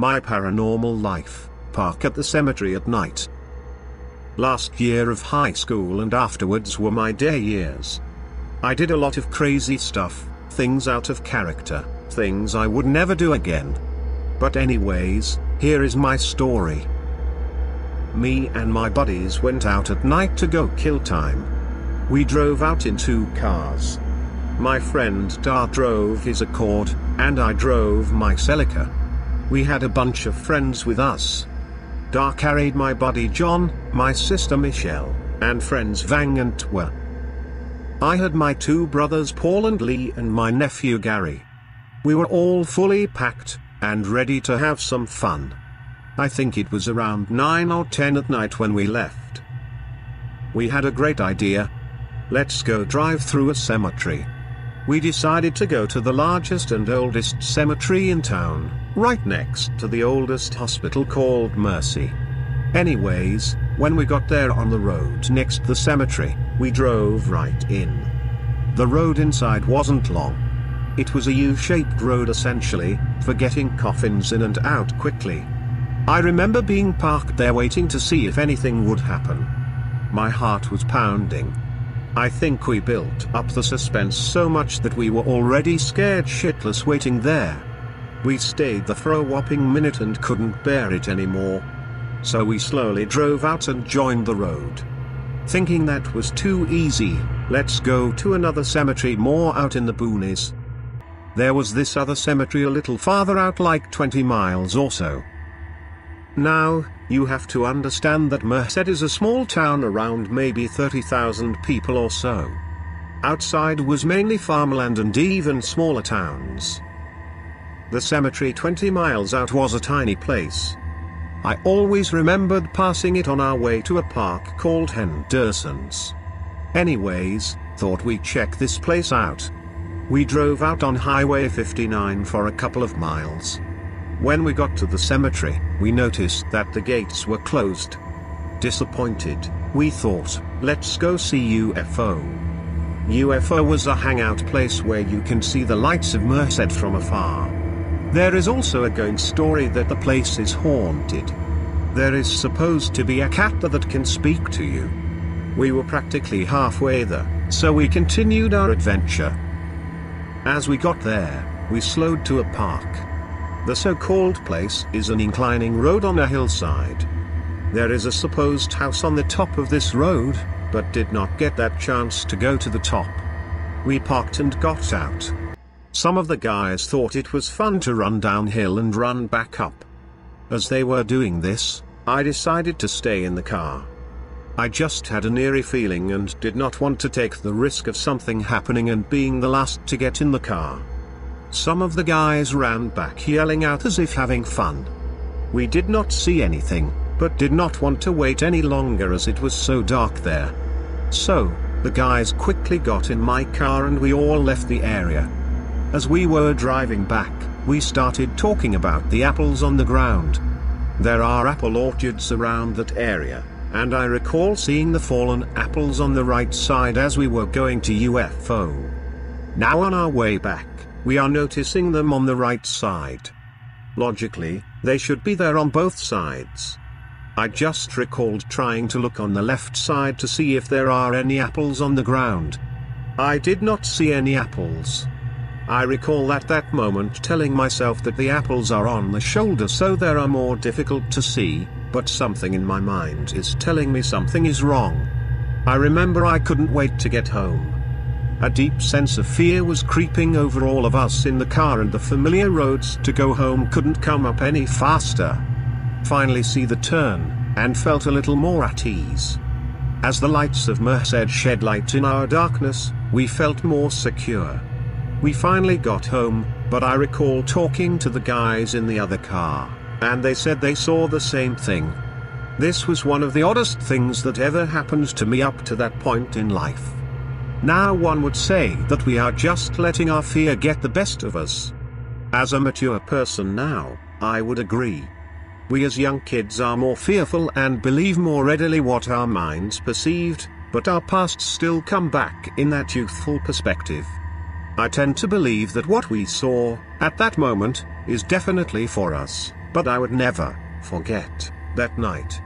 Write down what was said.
My Paranormal Life, park at the cemetery at night. Last year of high school and afterwards were my day years. I did a lot of crazy stuff, things out of character, things I would never do again. But anyways, here is my story. Me and my buddies went out at night to go kill time. We drove out in 2 cars. My friend Dar drove his Accord, and I drove my Celica. We had a bunch of friends with us. Dar carried my buddy John, my sister Michelle, and friends Vang and Twa. I had my 2 brothers Paul and Lee and my nephew Gary. We were all fully packed, and ready to have some fun. I think it was around 9 or 10 at night when we left. We had a great idea. Let's go drive through a cemetery. We decided to go to the largest and oldest cemetery in town, right next to the oldest hospital called Mercy. Anyways, when we got there on the road next the cemetery, we drove right in. The road inside wasn't long. It was a U-shaped road essentially, for getting coffins in and out quickly. I remember being parked there waiting to see if anything would happen. My heart was pounding. I think we built up the suspense so much that we were already scared shitless waiting there. We stayed there for a whopping minute and couldn't bear it anymore. So we slowly drove out and joined the road. Thinking that was too easy, let's go to another cemetery more out in the boonies. There was this other cemetery a little farther out, like 20 miles or so. Now, you have to understand that Merced is a small town around maybe 30,000 people or so. Outside was mainly farmland and even smaller towns. The cemetery 20 miles out was a tiny place. I always remembered passing it on our way to a park called Henderson's. Anyways, thought we'd check this place out. We drove out on Highway 59 for a couple of miles. When we got to the cemetery, we noticed that the gates were closed. Disappointed, we thought, let's go see UFO. UFO was a hangout place where you can see the lights of Merced from afar. There is also a going story that the place is haunted. There is supposed to be a cat that can speak to you. We were practically halfway there, so we continued our adventure. As we got there, we slowed to a park. The so-called place is an inclining road on a hillside. There is a supposed house on the top of this road, but did not get that chance to go to the top. We parked and got out. Some of the guys thought it was fun to run downhill and run back up. As they were doing this, I decided to stay in the car. I just had an eerie feeling and did not want to take the risk of something happening and being the last to get in the car. Some of the guys ran back yelling out as if having fun. We did not see anything, but did not want to wait any longer as it was so dark there. So, the guys quickly got in my car and we all left the area. As we were driving back, we started talking about the apples on the ground. There are apple orchards around that area, and I recall seeing the fallen apples on the right side as we were going to UFO. Now on our way back, we are noticing them on the right side. Logically, they should be there on both sides. I just recalled trying to look on the left side to see if there are any apples on the ground. I did not see any apples. I recall at that moment telling myself that the apples are on the shoulder so they are more difficult to see, but something in my mind is telling me something is wrong. I remember I couldn't wait to get home. A deep sense of fear was creeping over all of us in the car and the familiar roads to go home couldn't come up any faster. Finally see the turn, and felt a little more at ease. As the lights of Merced shed light in our darkness, we felt more secure. We finally got home, but I recall talking to the guys in the other car, and they said they saw the same thing. This was one of the oddest things that ever happened to me up to that point in life. Now one would say that we are just letting our fear get the best of us. As a mature person now, I would agree. We as young kids are more fearful and believe more readily what our minds perceived, but our pasts still come back in that youthful perspective. I tend to believe that what we saw, at that moment, is definitely for us, But I would never forget that night.